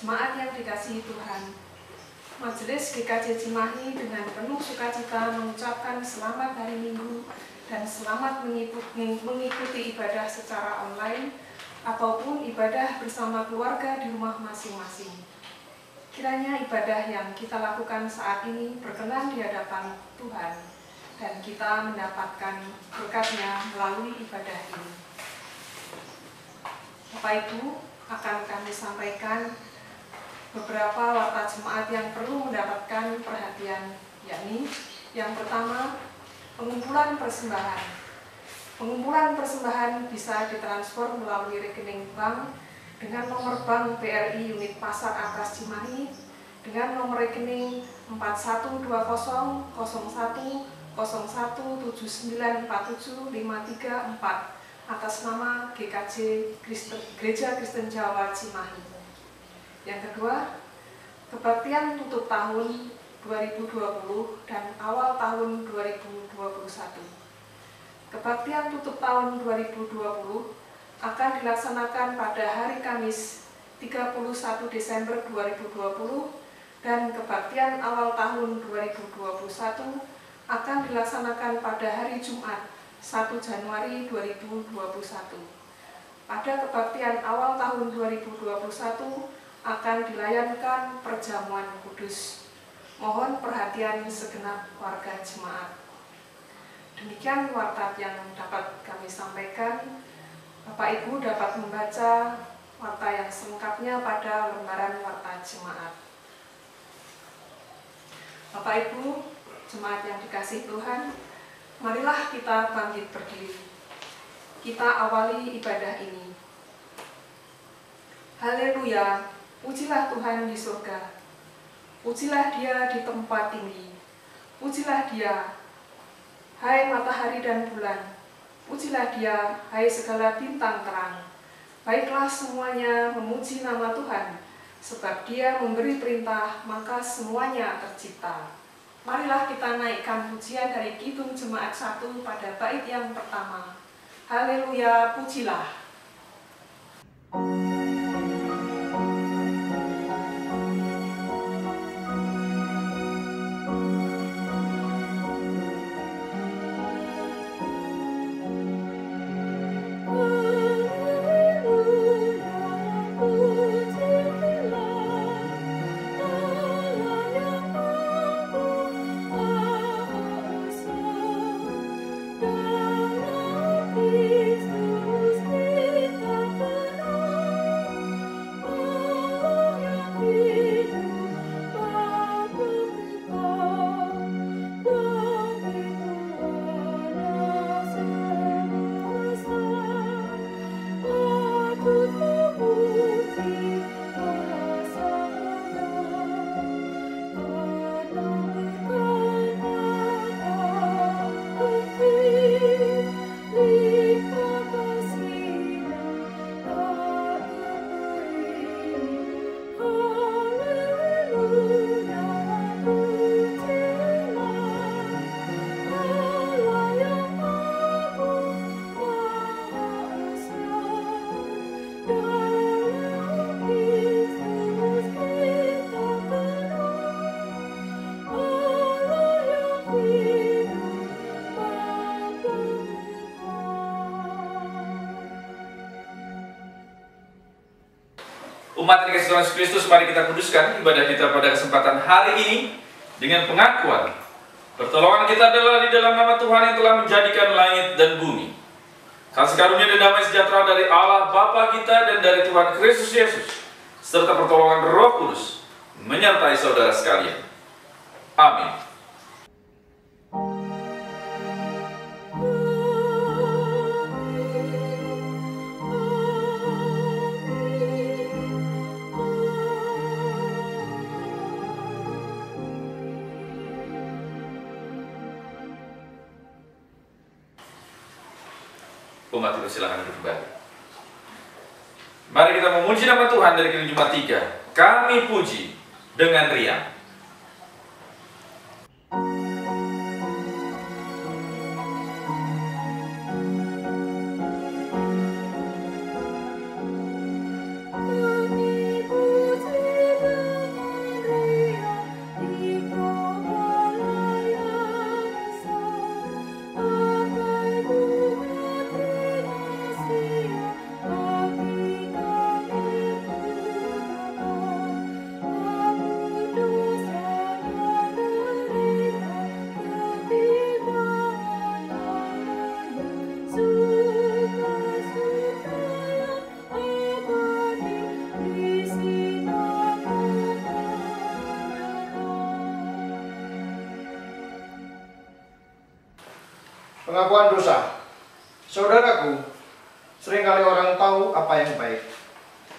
Jemaat yang dikasihi Tuhan, Majelis GKJ Cimahi dengan penuh sukacita mengucapkan selamat hari Minggu dan selamat mengikuti ibadah secara online ataupun ibadah bersama keluarga di rumah masing-masing. Kiranya ibadah yang kita lakukan saat ini berkenan di hadapan Tuhan dan kita mendapatkan berkat-Nya melalui ibadah ini. Bapak Ibu, akan kami sampaikan beberapa warta jemaat yang perlu mendapatkan perhatian, yakni yang pertama, pengumpulan persembahan. Pengumpulan persembahan bisa ditransfer melalui rekening bank dengan nomor bank BRI unit Pasar Atas Cimahi dengan nomor rekening 4120010179475334 atas nama GKJ Gereja Kristen Jawa Cimahi. Yang kedua, kebaktian tutup tahun 2020 dan awal tahun 2021. Kebaktian tutup tahun 2020 akan dilaksanakan pada hari Kamis 31 Desember 2020 dan kebaktian awal tahun 2021 akan dilaksanakan pada hari Jumat 1 Januari 2021. Pada kebaktian awal tahun 2021 akan dilayankan perjamuan kudus. Mohon perhatian segenap warga jemaat. Demikian warta yang dapat kami sampaikan. Bapak Ibu dapat membaca warta yang selengkapnya pada lembaran warta jemaat. Bapak Ibu, jemaat yang dikasihi Tuhan, marilah kita bangkit berdiri. Kita awali ibadah ini. Haleluya. Pujilah Tuhan di surga, pujilah Dia di tempat tinggi, pujilah Dia, hai matahari dan bulan, pujilah Dia, hai segala bintang terang. Baiklah semuanya memuji nama Tuhan, sebab Dia memberi perintah, maka semuanya tercipta. Marilah kita naikkan pujian dari Kidung Jemaat 1 pada bait yang pertama. Haleluya, pujilah. Umat yang dikasihi Tuhan Yesus Kristus, mari kita kuduskan ibadah kita pada kesempatan hari ini dengan pengakuan pertolongan kita adalah di dalam nama Tuhan yang telah menjadikan langit dan bumi. Kasih karunia dan damai sejahtera dari Allah Bapa kita dan dari Tuhan Kristus Yesus serta pertolongan Roh Kudus menyertai saudara sekalian. Amin. Umat itu silakan duduk kembali. Mari kita memuji nama Tuhan dari Kidung Jemaat 3. Kami puji dengan riang. Kami puji Pengakuan dosa. Saudaraku, seringkali orang tahu apa yang baik,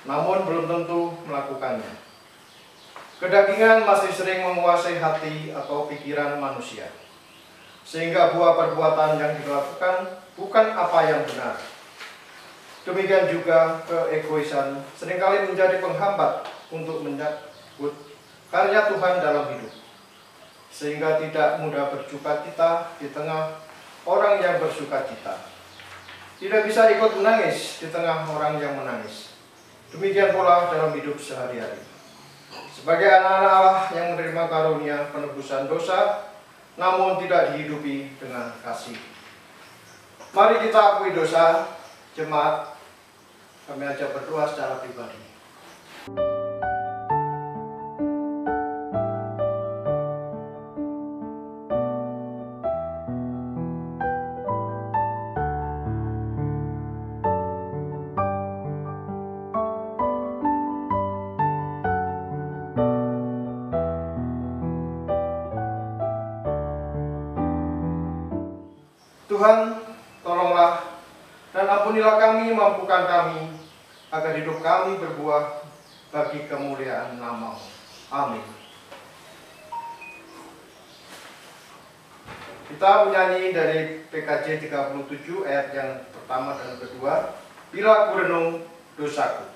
namun belum tentu melakukannya. Kedagingan masih sering menguasai hati atau pikiran manusia, sehingga buah perbuatan yang dilakukan bukan apa yang benar. Demikian juga keegoisan seringkali menjadi penghambat untuk menyambut karya Tuhan dalam hidup, sehingga tidak mudah bersukacita di tengah orang yang bersukacita. Tidak bisa ikut menangis di tengah orang yang menangis. Demikian pula dalam hidup sehari-hari. Sebagai anak-anak Allah yang menerima karunia penebusan dosa, namun tidak dihidupi dengan kasih. Mari kita akui dosa, jemaat. Kami ajak berdoa secara pribadi. Tuhan, tolonglah dan ampunilah kami, mampukan kami, agar hidup kami berbuah bagi kemuliaan nama-Mu. Amin. Kita menyanyi dari PKJ 37 ayat yang pertama dan kedua. Bila ku renung dosaku.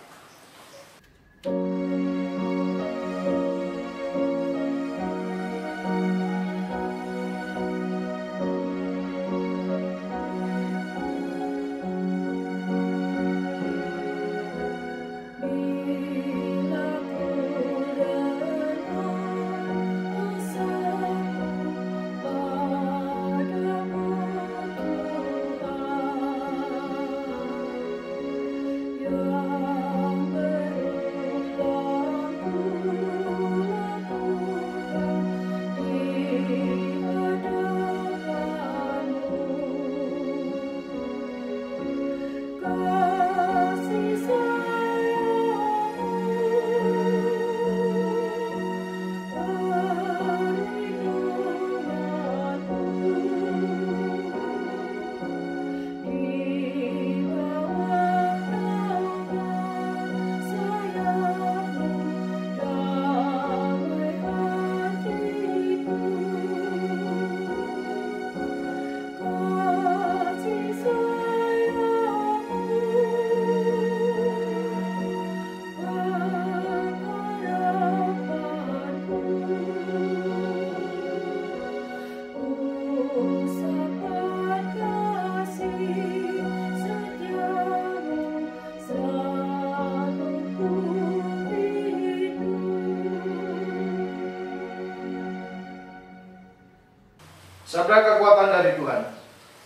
Sabda kekuatan dari Tuhan.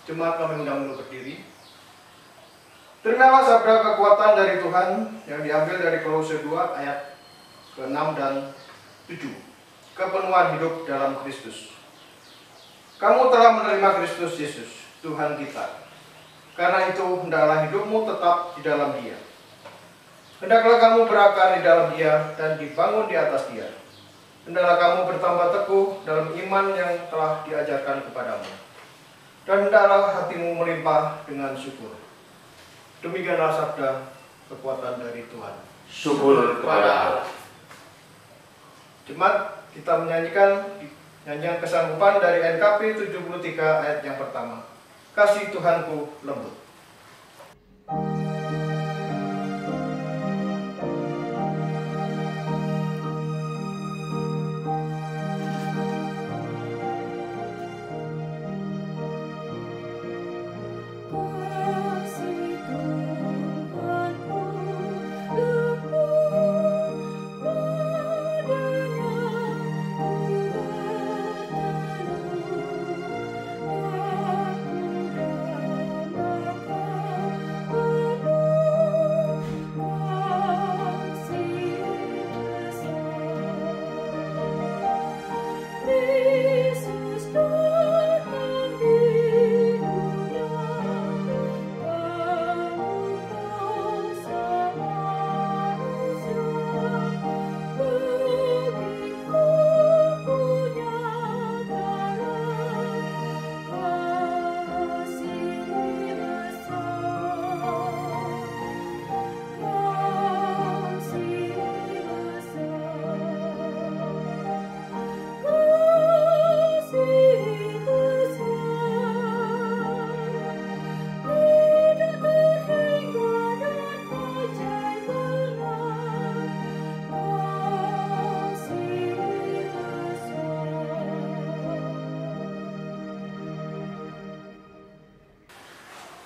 Jemaat kami undang untuk berdiri. Terimalah sabda kekuatan dari Tuhan yang diambil dari Kolose 2 ayat ke-6 dan 7. Kepenuhan hidup dalam Kristus. Kamu telah menerima Kristus Yesus, Tuhan kita. Karena itu hendaklah hidupmu tetap di dalam Dia. Hendaklah kamu berakar di dalam Dia dan dibangun di atas Dia. Hendaklah kamu bertambah teguh dalam iman yang telah diajarkan kepadamu. Dan hendaklah hatimu melimpah dengan syukur. Demikianlah sabda kekuatan dari Tuhan. Syukur kepada Allah. Jemaat, kita menyanyikan nyanyian kesanggupan dari NKP 73 ayat yang pertama. Kasih Tuhanku lembut.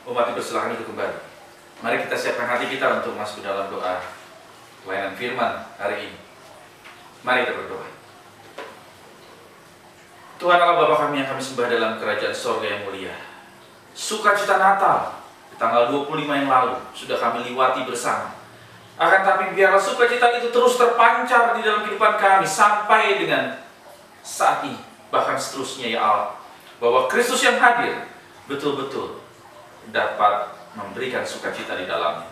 Umat dipersilakan untuk kembali. Mari kita siapkan hati kita untuk masuk ke dalam doa pelayanan firman hari ini. Mari kita berdoa. Tuhan Allah Bapa kami yang kami sembah dalam kerajaan sorga yang mulia, sukacita Natal di tanggal 25 yang lalu sudah kami liwati bersama. Akan tapi biarlah sukacita itu terus terpancar di dalam kehidupan kami sampai dengan saat ini, bahkan seterusnya ya Allah, bahwa Kristus yang hadir betul-betul dapat memberikan sukacita di dalamnya.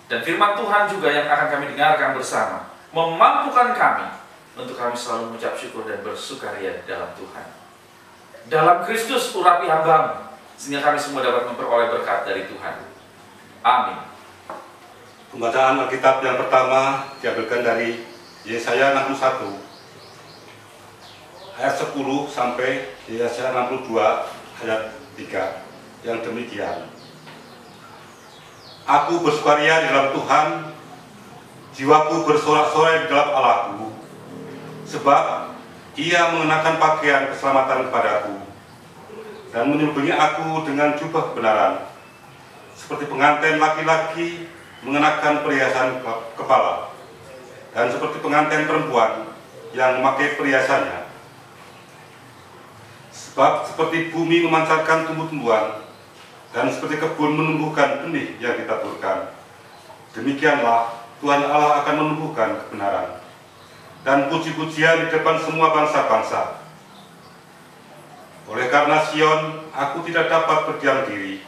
Dan firman Tuhan juga yang akan kami dengarkan bersama memampukan kami untuk kami selalu mengucap syukur dan bersukaria di dalam Tuhan. Dalam Kristus urapi hamba-Mu, sehingga kami semua dapat memperoleh berkat dari Tuhan. Amin. Pembacaan Alkitab yang pertama diambilkan dari Yesaya 61 ayat 10 sampai Yesaya 62 ayat 3 yang demikian. Aku bersukaria di dalam Tuhan, jiwaku bersorak-sorai di dalam Allahku, sebab Ia mengenakan pakaian keselamatan kepadaku dan menyelubungi aku dengan jubah kebenaran, seperti pengantin laki-laki mengenakan perhiasan kepala, dan seperti pengantin perempuan yang memakai perhiasannya. Sebab seperti bumi memancarkan tumbuh-tumbuhan, dan seperti kebun menumbuhkan benih yang ditaburkan, demikianlah Tuhan Allah akan menumbuhkan kebenaran dan puji-pujian di depan semua bangsa-bangsa. Oleh karena Sion, aku tidak dapat berdiam diri,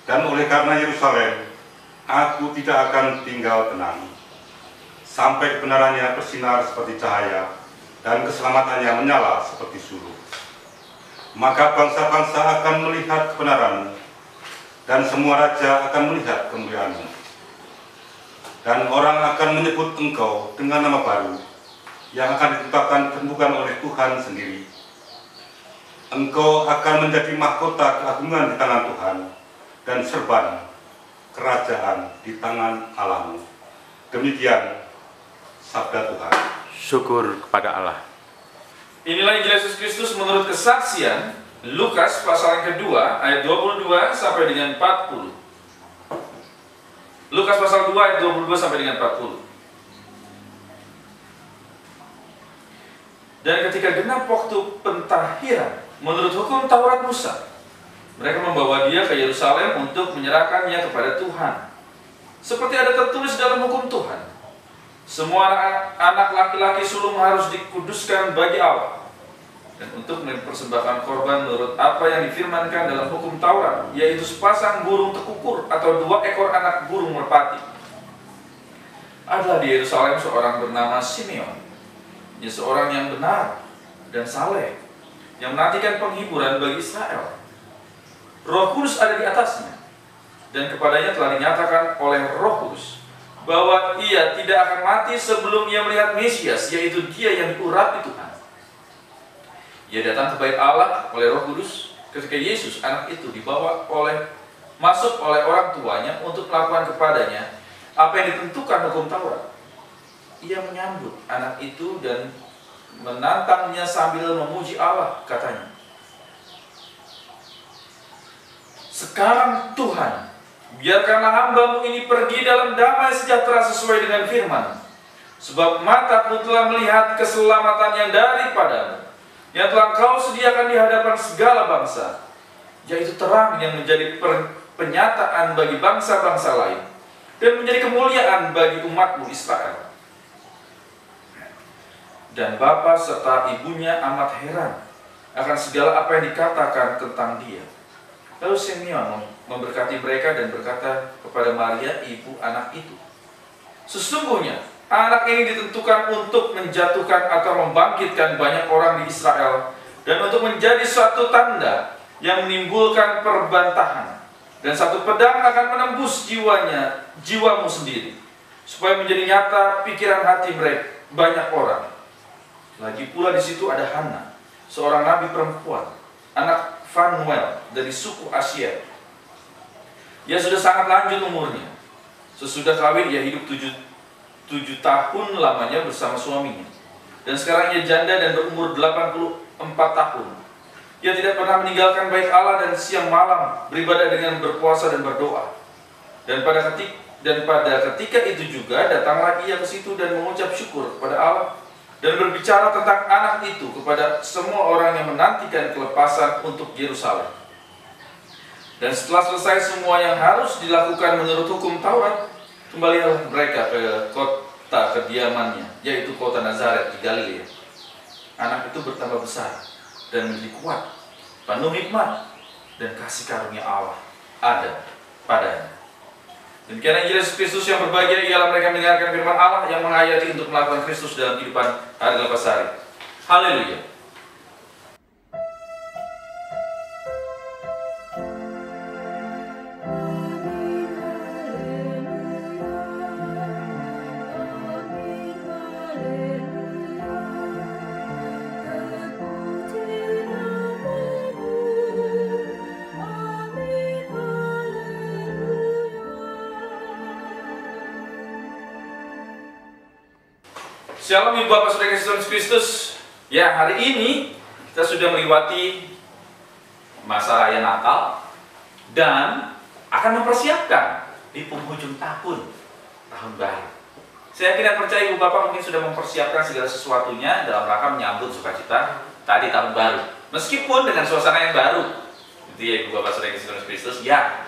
dan oleh karena Yerusalem, aku tidak akan tinggal tenang, sampai kebenarannya bersinar seperti cahaya, dan keselamatannya menyala seperti suruh. Maka bangsa-bangsa akan melihat kebenaran-Mu, dan semua raja akan melihat kemuliaan-Mu. Dan orang akan menyebut Engkau dengan nama baru, yang akan ditentukan oleh Tuhan sendiri. Engkau akan menjadi mahkota keagungan di tangan Tuhan, dan serban kerajaan di tangan Allah-Mu. Demikian sabda Tuhan. Syukur kepada Allah. Inilah Injil Yesus Kristus menurut kesaksian Lukas pasal yang kedua ayat 22 sampai dengan 40. Lukas pasal 2 ayat 22 sampai dengan 40. Dan ketika genap waktu pentahiran menurut hukum Taurat Musa, mereka membawa dia ke Yerusalem untuk menyerahkannya kepada Tuhan, seperti ada tertulis dalam hukum Tuhan. Semua anak laki-laki sulung harus dikuduskan bagi Allah, dan untuk mempersembahkan korban menurut apa yang difirmankan dalam hukum Taurat, yaitu sepasang burung tekukur atau 2 ekor anak burung merpati. Adalah di Yerusalem seorang bernama Simeon, dia seorang yang benar dan saleh, yang menantikan penghiburan bagi Israel. Roh Kudus ada di atasnya, dan kepadanya telah dinyatakan oleh Roh Kudus bahwa ia tidak akan mati sebelum ia melihat Mesias, yaitu dia yang diurapi Tuhan. Ia datang ke bait Allah oleh Roh Kudus ketika Yesus anak itu dibawa masuk oleh orang tuanya untuk melakukan kepadanya apa yang ditentukan hukum Taurat. Ia menyambut anak itu dan menantangnya sambil memuji Allah, katanya, "Sekarang Tuhan, biarkanlah hamba-Mu ini pergi dalam damai sejahtera sesuai dengan firman, sebab mataku telah melihat keselamatan yang daripada-Mu, yang telah Kau sediakan di hadapan segala bangsa, yaitu terang yang menjadi penyataan bagi bangsa-bangsa lain, dan menjadi kemuliaan bagi umat-Mu Israel." Dan bapa serta ibunya amat heran akan segala apa yang dikatakan tentang dia. Lalu Simeon memberkati mereka dan berkata kepada Maria, ibu anak itu, "Sesungguhnya anak ini ditentukan untuk menjatuhkan atau membangkitkan banyak orang di Israel, dan untuk menjadi suatu tanda yang menimbulkan perbantahan, dan satu pedang akan menembus jiwamu sendiri, supaya menjadi nyata pikiran hati mereka banyak orang." Lagi pula di situ ada Hana, seorang nabi perempuan, anak Fanuel dari suku Asyir. Ia sudah sangat lanjut umurnya. Sesudah kawin ia hidup 7 tahun lamanya bersama suaminya. Dan sekarang ia janda dan berumur 84 tahun. Ia tidak pernah meninggalkan bait Allah dan siang malam beribadah dengan berpuasa dan berdoa. Dan pada ketika itu juga datanglah ia ke situ dan mengucap syukur kepada Allah dan berbicara tentang anak itu kepada semua orang yang menantikan kelepasan untuk Yerusalem. Dan setelah selesai semua yang harus dilakukan menurut hukum Taurat, kembalilah mereka ke kota kediamannya, yaitu kota Nazaret di Galilea. Anak itu bertambah besar dan menjadi kuat, penuh hikmat, dan kasih karunia Allah ada padanya. Demikian Yesus Kristus yang berbahagia ialah mereka mendengarkan firman Allah yang menghayati untuk melakukan Kristus dalam kehidupan hari lepas hari. Haleluya. Shalom Ibu Bapak Saudara Yesus Kristus. Ya, hari ini kita sudah melewati masa raya Natal dan akan mempersiapkan di penghujung tahun baru. Saya yakin dan percaya Ibu Bapak mungkin sudah mempersiapkan segala sesuatunya dalam rangka menyambut sukacita tadi tahun baru. Meskipun dengan suasana yang baru. Itu ya Ibu Bapak Saudara Yesus Kristus. Ya,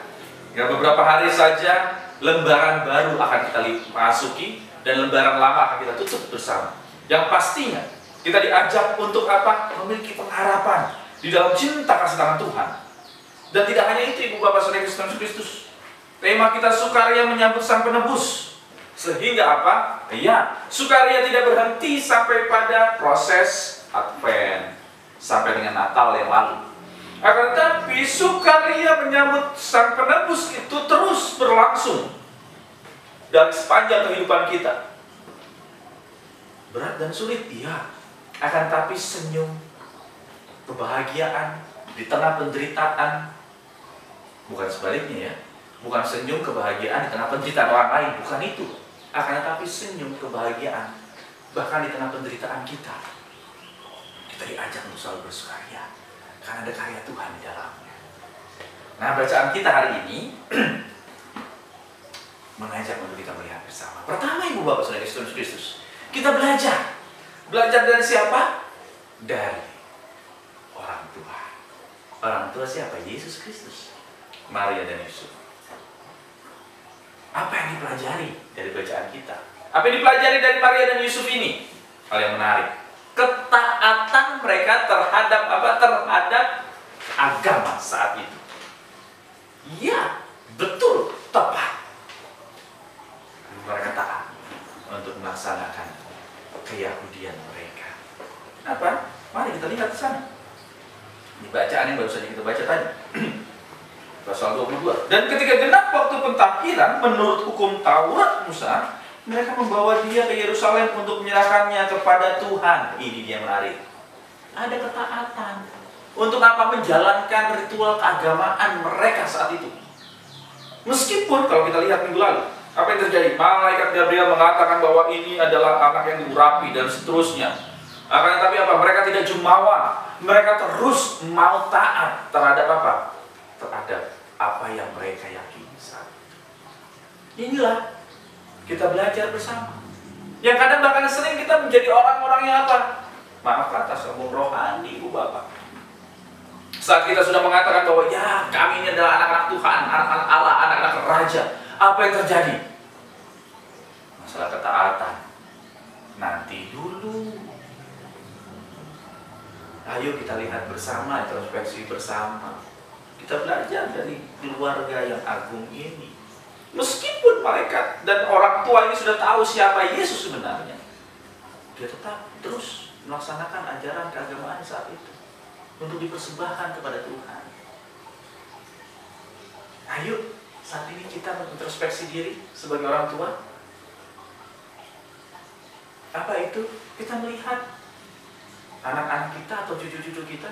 beberapa hari saja lembaran baru akan kita masuki dan lembaran lama akan kita tutup bersama. Yang pastinya kita diajak untuk apa? Memiliki pengharapan di dalam cinta kasih tangan Tuhan. Dan tidak hanya itu Ibu Bapak Saudara Yesus Kristus. Tema kita sukaria menyambut Sang Penebus. Sehingga apa? Ya, sukaria tidak berhenti sampai pada proses Advent, sampai dengan Natal yang lalu. Akan tetapi sukaria menyambut Sang Penebus itu terus berlangsung dari sepanjang kehidupan kita. Berat dan sulit, iya. Akan tapi senyum, kebahagiaan di tengah penderitaan. Bukan sebaliknya ya. Bukan senyum kebahagiaan di tengah penderitaan orang lain. Bukan itu. Akan tapi senyum kebahagiaan bahkan di tengah penderitaan kita. Kita diajak untuk selalu bersukaria karena ada karya Tuhan di dalamnya. Nah, bacaan kita hari ini mengajak untuk kita melihat bersama. Pertama Ibu Bapak Saudara Yesus Kristus, kita belajar. Belajar dari siapa? Dari orang tua. Orang tua siapa? Yesus Kristus, Maria dan Yusuf. Apa yang dipelajari dari bacaan kita? Apa yang dipelajari dari Maria dan Yusuf ini? Hal yang menarik. Ketaatan mereka terhadap apa? Terhadap agama saat itu. Iya, betul, tepat. Mereka taat untuk melaksanakan keyahudian mereka. Apa? Mari kita lihat di sana. Ini bacaan yang baru saja kita baca tadi. Pasal 22. Dan ketika genap waktu pentakhiran menurut hukum Taurat Musa, mereka membawa dia ke Yerusalem untuk menyerahkannya kepada Tuhan. Ini dia menarik. Ada ketaatan. Untuk apa? Menjalankan ritual keagamaan mereka saat itu. Meskipun kalau kita lihat minggu lalu, apa yang terjadi? Malaikat Gabriel mengatakan bahwa ini adalah anak yang diurapi dan seterusnya. Akan tetapi apa? Mereka tidak jumawa. Mereka terus mau taat terhadap apa? Terhadap apa yang mereka yakini saat itu. Inilah kita belajar bersama. Yang kadang bahkan sering kita menjadi orang-orang yang apa? Maaf kata, sombong rohani Ibu Bapak. Saat kita sudah mengatakan bahwa ya kami ini adalah anak-anak Tuhan, anak-anak Allah, anak-anak Raja. Apa yang terjadi? Masalah ketaatan. Nanti dulu. Ayo kita lihat bersama, introspeksi bersama. Kita belajar dari keluarga yang agung ini. Meskipun malaikat dan orang tua ini sudah tahu siapa Yesus sebenarnya, dia tetap terus melaksanakan ajaran keagamaan saat itu untuk dipersembahkan kepada Tuhan. Ayo saat ini kita mengintrospeksi diri sebagai orang tua. Apa itu? Kita melihat anak-anak kita atau cucu-cucu kita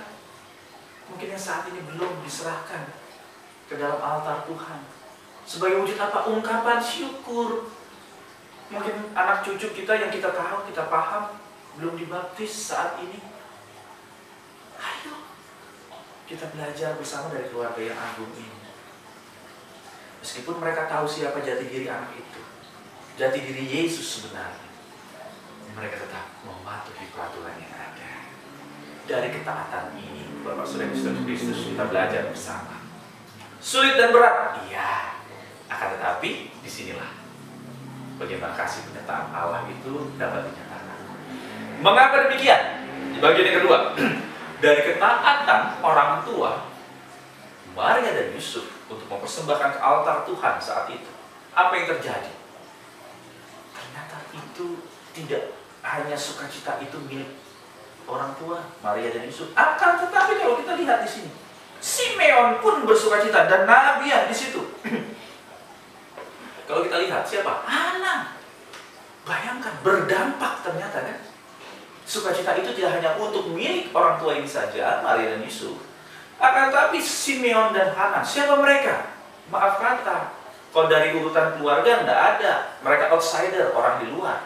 mungkin yang saat ini belum diserahkan ke dalam altar Tuhan. Sebagai wujud apa? Ungkapan syukur. Mungkin anak cucu kita yang kita tahu, kita paham belum dibaptis saat ini. Ayo Kita belajar bersama dari keluarga yang agung ini. Meskipun mereka tahu siapa jati diri anak itu, jati diri Yesus sebenarnya, mereka tetap mematuhi peraturan yang ada. Dari ketaatan ini, Bapak Saudara Kristus, kita belajar bersama. Sulit dan berat, iya. Akan tetapi, disinilah bagaimana kasih penyertaan Allah itu dapat dinyatakan. Mengapa demikian? Di bagian yang kedua, dari ketaatan orang tua Maria dan Yusuf untuk mempersembahkan ke altar Tuhan saat itu, apa yang terjadi? Ternyata itu tidak hanya sukacita itu milik orang tua Maria dan Yusuf, akan tetapi kalau kita lihat di sini, Simeon pun bersukacita dan Nabi di situ. Kalau kita lihat siapa? Hana. Bayangkan, berdampak ternyata kan. Sukacita itu tidak hanya untuk milik orang tua ini saja, Maria dan Yusuf. Akan tetapi Simeon dan Hana, siapa mereka? Maaf kata, kalau dari urutan keluarga tidak ada. Mereka outsider, orang di luar.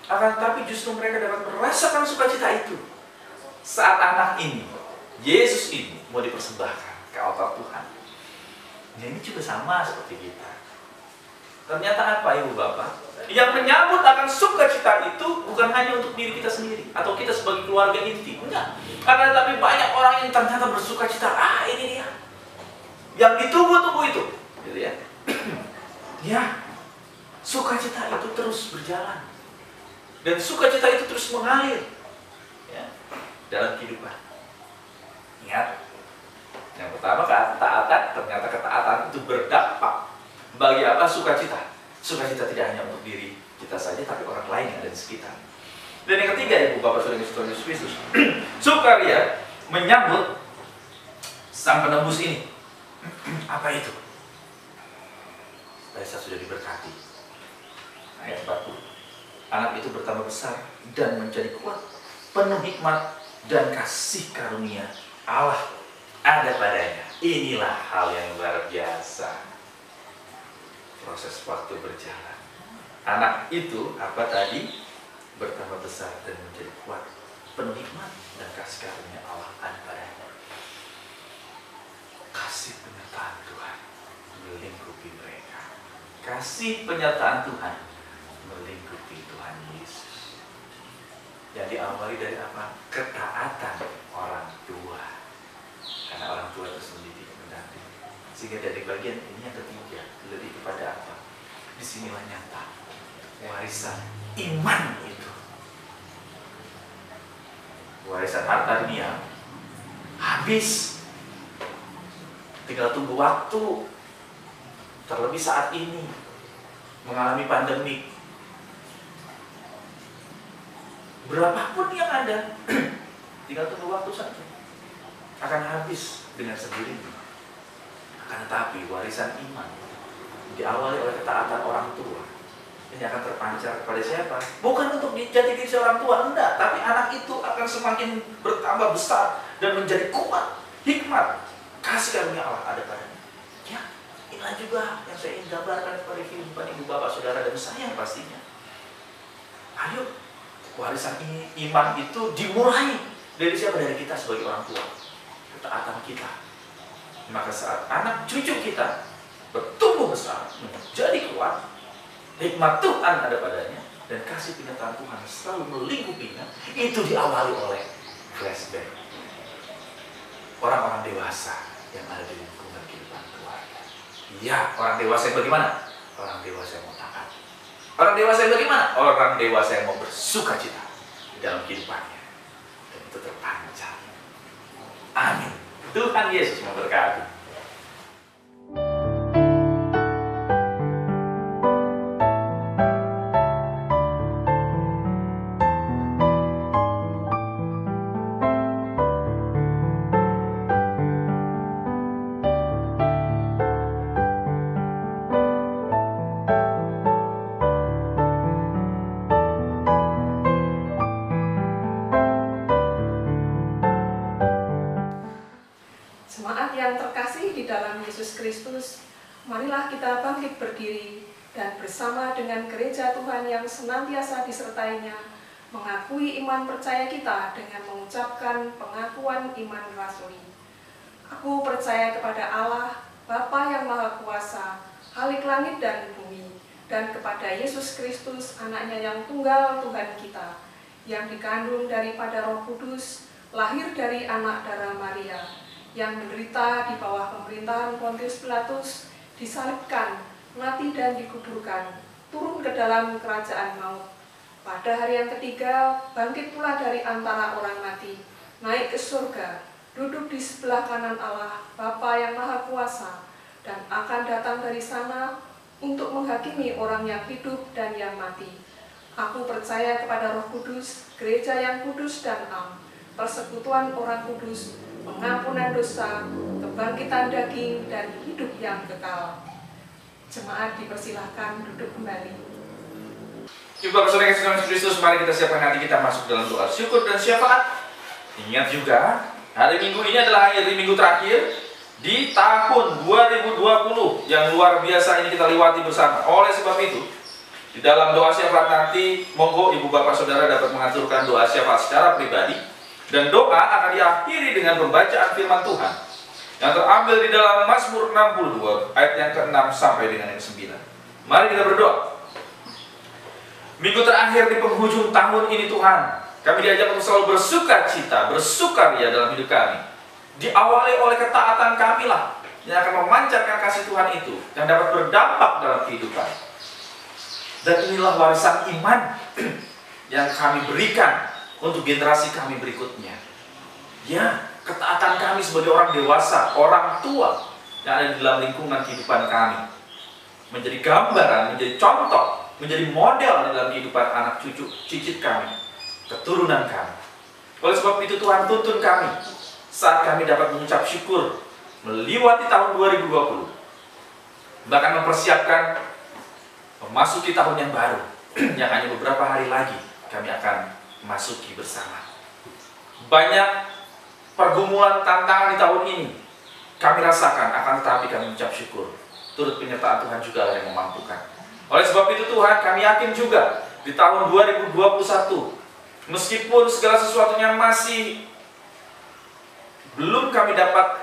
Akan tetapi justru mereka dapat merasakan sukacita itu saat anak ini, Yesus ini, mau dipersembahkan ke altar Tuhan. Ya, ini juga sama seperti kita. Ternyata apa, Ibu Bapak? Yang menyambut akan sukacita itu bukan hanya untuk diri kita sendiri atau kita sebagai keluarga inti, enggak. Akan tetapi banyak orang yang ternyata bersukacita. Ini dia yang ditunggu-tunggu itu, gitu ya. Ya, sukacita itu terus berjalan dan sukacita itu terus mengalir, ya, dalam kehidupan. Ingat, yang pertama ketaatan. Ternyata ketaatan itu berdampak bagi apa? Sukacita. Sukacita tidak hanya untuk diri kita saja, tapi orang lain yang ada di sekitar. Dan yang ketiga, Ibu Bapak Saudara Yesus Kristus, sukaria menyambut Sang Penebus ini. Apa itu? Saya sudah diberkati. Ayat 40. Anak itu bertambah besar dan menjadi kuat, penuh hikmat dan kasih karunia Allah ada padanya. Inilah hal yang luar biasa. Proses waktu berjalan. Anak itu apa tadi? Bertambah besar dan menjadi kuat, penuh hikmat dan kasih karunia Allah ada padanya. Kasih penyertaan Tuhan melingkupi mereka. Kasih penyertaan Tuhan melingkupi Tuhan Yesus. Jadi awali dari apa? Ketaatan orang tua. Karena orang tua itu sendiri mendampingi. Sehingga dari bagian ini yang ketiga, lebih kepada apa? Disinilah nyata warisan iman itu. Warisan harta dunia habis, tinggal tunggu waktu. Terlebih saat ini mengalami pandemi, berapapun yang ada tinggal tunggu waktu saja, akan habis dengan sendirinya. Akan tetapi warisan iman diawali oleh ketaatan orang tua, ini akan terpancar kepada siapa? Bukan untuk jati diri seorang tua, enggak. Tapi anak itu akan semakin bertambah besar dan menjadi kuat, hikmat, kasih karunia Allah ada padanya. Ya, inilah juga yang saya ingin gambarkan kepada kehidupan Ibu Bapak Saudara dan saya pastinya. Ayo, warisan iman itu dimulai dari siapa? Dari kita sebagai orang tua, ketaatan kita. Maka saat anak cucu kita bertumbuh besar, menjadi kuat, hikmat Tuhan ada padanya, dan kasih penyertaan Tuhan selalu melingkupinya, itu diawali oleh flashback orang-orang dewasa yang ada di lingkungan kehidupan keluarga. Iya, orang dewasa yang bagaimana? Orang dewasa yang mau taat. Orang dewasa yang bagaimana? Orang dewasa yang mau bersukacita di dalam kehidupannya, dan itu terpancar. Amin. Tuhan Yesus memberkati. Jemaat yang terkasih di dalam Yesus Kristus, marilah kita bangkit berdiri dan bersama dengan gereja Tuhan yang senantiasa disertainya, mengakui iman percaya kita dengan mengucapkan pengakuan iman rasuli. Aku percaya kepada Allah, Bapa yang Maha Kuasa, Khalik langit dan bumi, dan kepada Yesus Kristus, Anaknya yang tunggal Tuhan kita, yang dikandung daripada Roh Kudus, lahir dari anak darah Maria, yang menderita di bawah pemerintahan Pontius Pilatus, disalibkan, mati dan dikuburkan, turun ke dalam kerajaan maut. Pada hari yang ketiga, bangkit pula dari antara orang mati, naik ke surga, duduk di sebelah kanan Allah, Bapa yang Maha Kuasa, dan akan datang dari sana untuk menghakimi orang yang hidup dan yang mati. Aku percaya kepada Roh Kudus, gereja yang kudus dan am, persekutuan orang kudus, pengampunan dosa, kebangkitan daging, dan hidup yang kekal. Jemaat dipersilahkan duduk kembali. Ibu Bapak Saudara Yesus Kristus, mari kita siapkan hati kita masuk dalam doa syukur dan syafaat. Ingat juga, hari Minggu ini adalah hari Minggu terakhir di tahun 2020 yang luar biasa ini kita lewati bersama. Oleh sebab itu, di dalam doa syafaat nanti, monggo Ibu Bapak Saudara dapat mengaturkan doa syafaat secara pribadi, dan doa akan diakhiri dengan pembacaan firman Tuhan yang terambil di dalam Mazmur 62 ayat yang ke-6 sampai dengan yang ke-9. Mari kita berdoa. Minggu terakhir di penghujung tahun ini Tuhan, kami diajak untuk selalu bersukacita, bersukaria dalam hidup kami. Diawali oleh ketaatan kami lah yang akan memancarkan kasih Tuhan itu, yang dapat berdampak dalam kehidupan. Dan inilah warisan iman yang kami berikan untuk generasi kami berikutnya. Ya, ketaatan kami sebagai orang dewasa, orang tua yang ada di dalam lingkungan kehidupan kami, menjadi gambaran, menjadi contoh, menjadi model di dalam kehidupan anak cucu, cicit kami, keturunan kami. Oleh sebab itu Tuhan tuntun kami saat kami dapat mengucap syukur melewati tahun 2020, bahkan mempersiapkan memasuki tahun yang baru yang hanya beberapa hari lagi kami akan masuki bersama. Banyak pergumulan tantangan di tahun ini kami rasakan, akan tetapi kami mengucap syukur. Turut penyertaan Tuhan juga yang memampukan. Oleh sebab itu Tuhan, kami yakin juga di tahun 2021, meskipun segala sesuatunya masih belum kami dapat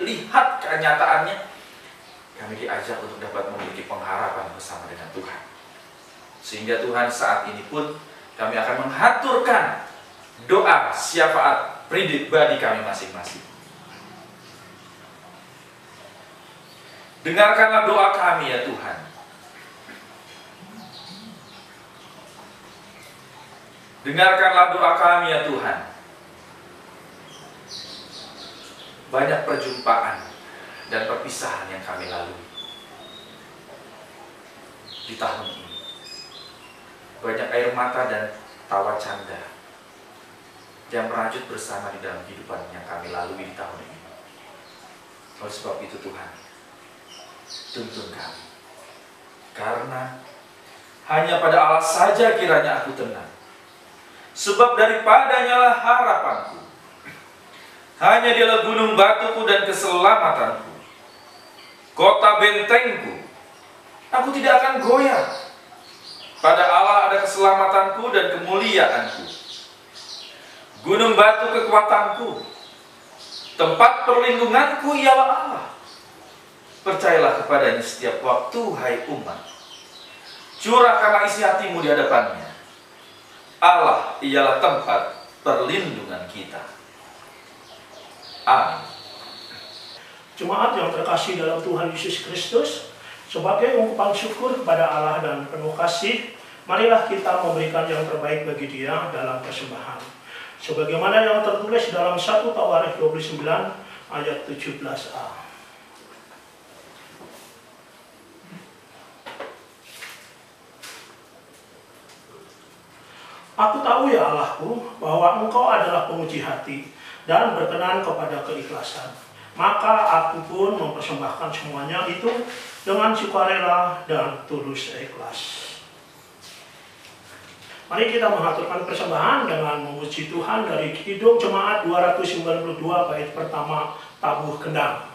lihat kenyataannya, kami diajak untuk dapat memiliki pengharapan bersama dengan Tuhan. Sehingga Tuhan saat ini pun kami akan menghaturkan doa syafaat pribadi kami masing-masing. Dengarkanlah doa kami ya Tuhan. Dengarkanlah doa kami ya Tuhan. Banyak perjumpaan dan perpisahan yang kami lalui di tahun ini. Banyak air mata dan tawa canda yang merajut bersama di dalam kehidupan yang kami lalui di tahun ini. Oleh sebab itu Tuhan, tuntun kami. Karena hanya pada Allah saja kiranya aku tenang. Sebab daripadanya lah harapanku. Hanya dialah gunung batuku dan keselamatanku, kota bentengku. Aku tidak akan goyah. Pada Allah ada keselamatanku dan kemuliaanku. Gunung batu kekuatanku, tempat perlindunganku ialah Allah. Percayalah kepadanya setiap waktu, hai umat. Curahkanlah isi hatimu di hadapannya. Allah ialah tempat perlindungan kita. Amin. Jemaat yang terkasih dalam Tuhan Yesus Kristus, sebagai ungkapan syukur kepada Allah dan penuh kasih, marilah kita memberikan yang terbaik bagi Dia dalam persembahan. Sebagaimana yang tertulis dalam 1 Tawarikh 29 ayat 17a. Aku tahu ya Allahku, bahwa Engkau adalah penguji hati dan berkenan kepada keikhlasan. Maka aku pun mempersembahkan semuanya itu dengan sukarela dan tulus ikhlas. Mari kita mengaturkan persembahan dengan memuji Tuhan dari Kidung Jemaat 292 bait pertama Tabuh Kendang.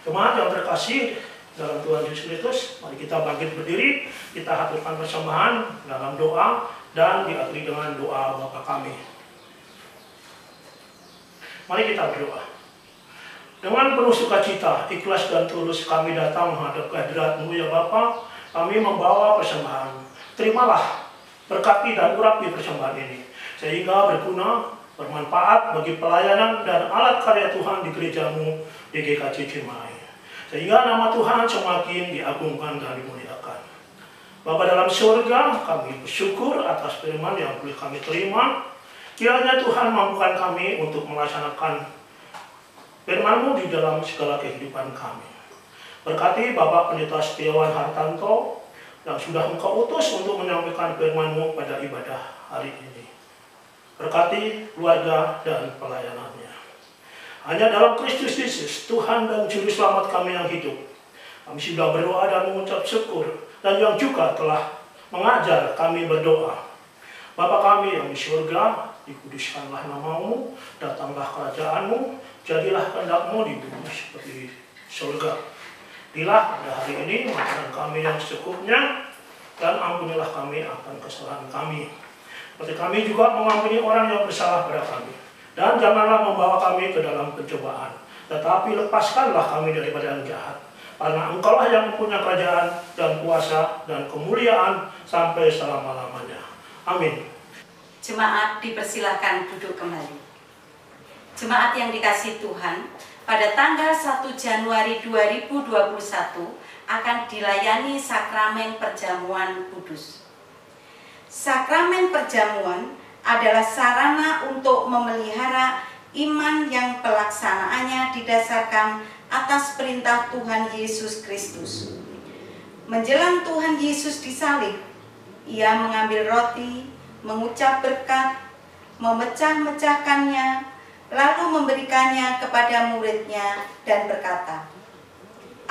Jemaat yang terkasih dalam Tuhan Yesus Kristus, mari kita bangkit berdiri, kita haturkan persembahan dalam doa dan diakhiri dengan doa Bapa kami. Mari kita berdoa. Dengan penuh sukacita, ikhlas dan tulus kami datang menghadap kehadirat-Mu ya Bapa. Kami membawa persembahan. Terimalah, berkati dan urapi persembahan ini, sehingga berguna, bermanfaat bagi pelayanan dan alat karya Tuhan di gereja-Mu di GKJ Cimahi. Sehingga nama Tuhan semakin diagungkan dan dimuliakan. Bapa dalam surga, kami bersyukur atas firman yang boleh kami terima. Kiranya Tuhan mampukan kami untuk melaksanakan firman-Mu di dalam segala kehidupan kami. Berkati Bapak Pendeta Setiawan Hartanto yang sudah Engkau utus untuk menyampaikan firman-Mu pada ibadah hari ini. Berkati keluarga dan pelayanannya. Hanya dalam Kristus Yesus, Tuhan dan Juru Selamat kami yang hidup, kami sudah berdoa dan mengucap syukur, dan yang juga telah mengajar kami berdoa. Bapa kami yang di surga, dikuduskanlah nama-Mu, datanglah kerajaan-Mu, jadilah kehendak-Mu di bumi seperti di surga. Berilah pada hari ini makanan kami yang secukupnya, dan ampunilah kami akan kesalahan kami. Seperti kami juga mengampuni orang yang bersalah pada kami. Dan janganlah membawa kami ke dalam pencobaan, tetapi lepaskanlah kami daripada yang jahat. Karena Engkaulah yang mempunyai kerajaan dan kuasa dan kemuliaan sampai selama-lamanya. Amin. Jemaat dipersilakan duduk kembali. Jemaat yang dikasihi Tuhan, pada tanggal 1 Januari 2021 akan dilayani sakramen perjamuan kudus. Sakramen perjamuan adalah sarana untuk memelihara iman yang pelaksanaannya didasarkan atas perintah Tuhan Yesus Kristus. Menjelang Tuhan Yesus disalib, Ia mengambil roti, mengucap berkat, memecah-mecahkannya, lalu memberikannya kepada murid-Nya dan berkata,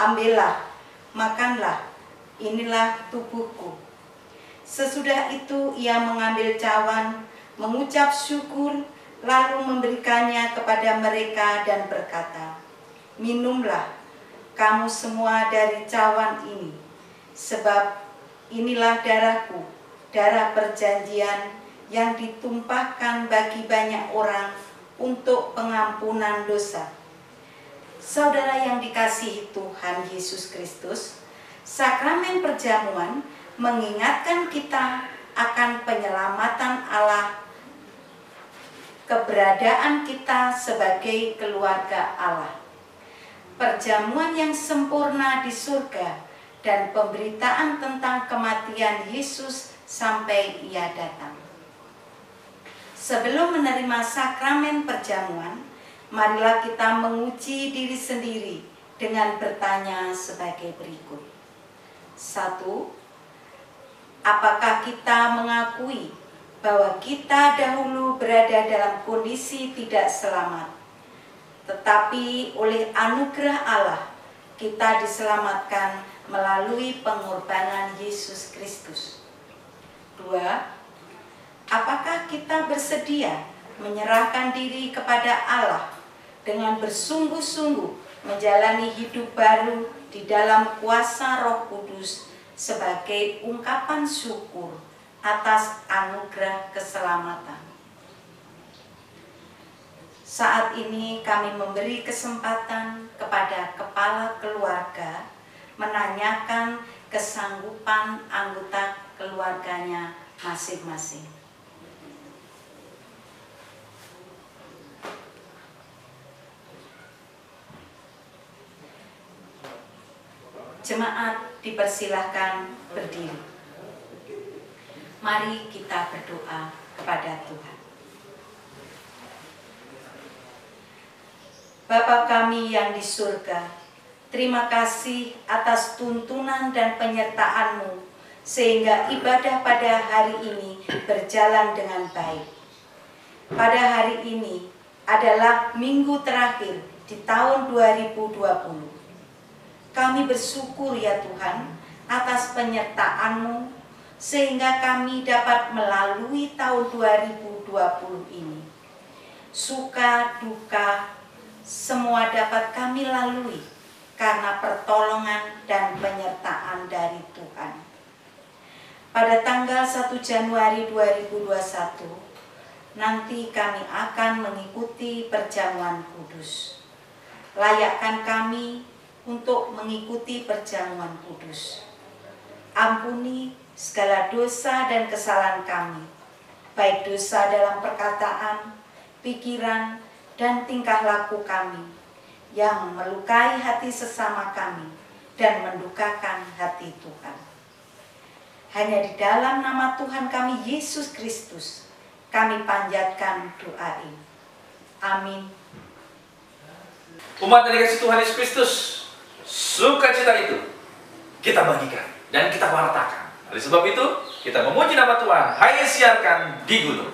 "Ambillah, makanlah, inilah tubuhku." Sesudah itu Ia mengambil cawan, mengucap syukur, lalu memberikannya kepada mereka dan berkata, "Minumlah kamu semua dari cawan ini, sebab inilah darahku, darah perjanjian yang ditumpahkan bagi banyak orang untuk pengampunan dosa." Saudara yang dikasihi Tuhan Yesus Kristus, sakramen perjamuan mengingatkan kita akan penyelamatan Allah, keberadaan kita sebagai keluarga Allah, perjamuan yang sempurna di surga, dan pemberitaan tentang kematian Yesus sampai Ia datang. Sebelum menerima sakramen perjamuan, marilah kita menguji diri sendiri dengan bertanya sebagai berikut. 1. Apakah kita mengakui bahwa kita dahulu berada dalam kondisi tidak selamat, tetapi oleh anugerah Allah kita diselamatkan melalui pengorbanan Yesus Kristus? 2. Apakah kita bersedia menyerahkan diri kepada Allah dengan bersungguh-sungguh menjalani hidup baru di dalam kuasa Roh Kudus sebagai ungkapan syukur atas anugerah keselamatan? Saat ini kami memberi kesempatan kepada kepala keluarga menanyakan kesanggupan anggota keluarganya masing-masing. Jemaat dipersilahkan berdiri. Mari kita berdoa kepada Tuhan. Bapa kami yang di surga, terima kasih atas tuntunan dan penyertaan-Mu sehingga ibadah pada hari ini berjalan dengan baik. Pada hari ini adalah minggu terakhir di tahun 2020. Kami bersyukur ya Tuhan atas penyertaan-Mu sehingga kami dapat melalui tahun 2020 ini. Suka, duka, semua dapat kami lalui karena pertolongan dan penyertaan dari Tuhan. Pada tanggal 1 Januari 2021, nanti kami akan mengikuti perjamuan kudus. Layakkan kami untuk mengikuti perjamuan kudus. Ampuni segala dosa dan kesalahan kami, baik dosa dalam perkataan, pikiran, dan tingkah laku kami, yang melukai hati sesama kami dan mendukakan hati Tuhan. Hanya di dalam nama Tuhan kami Yesus Kristus kami panjatkan doa ini. Amin. Umat yang dikasihi Tuhan Yesus Kristus, sukacita itu kita bagikan dan kita wartakan. Oleh sebab itu, kita memuji nama Tuhan. Hai siarkan di gunung.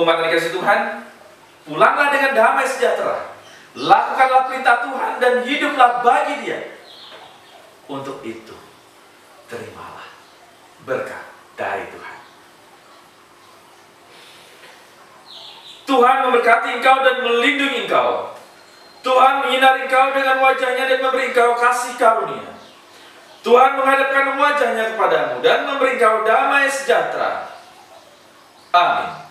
Umat yang dikasihi Tuhan, pulanglah dengan damai sejahtera. Lakukanlah perintah Tuhan dan hiduplah bagi Dia. Untuk itu, terimalah berkat dari Tuhan. Tuhan memberkati engkau dan melindungi engkau. Tuhan menyinari engkau dengan wajah-Nya dan memberi engkau kasih karunia. Tuhan menghadapkan wajah-Nya kepadamu dan memberi engkau damai sejahtera. Amin.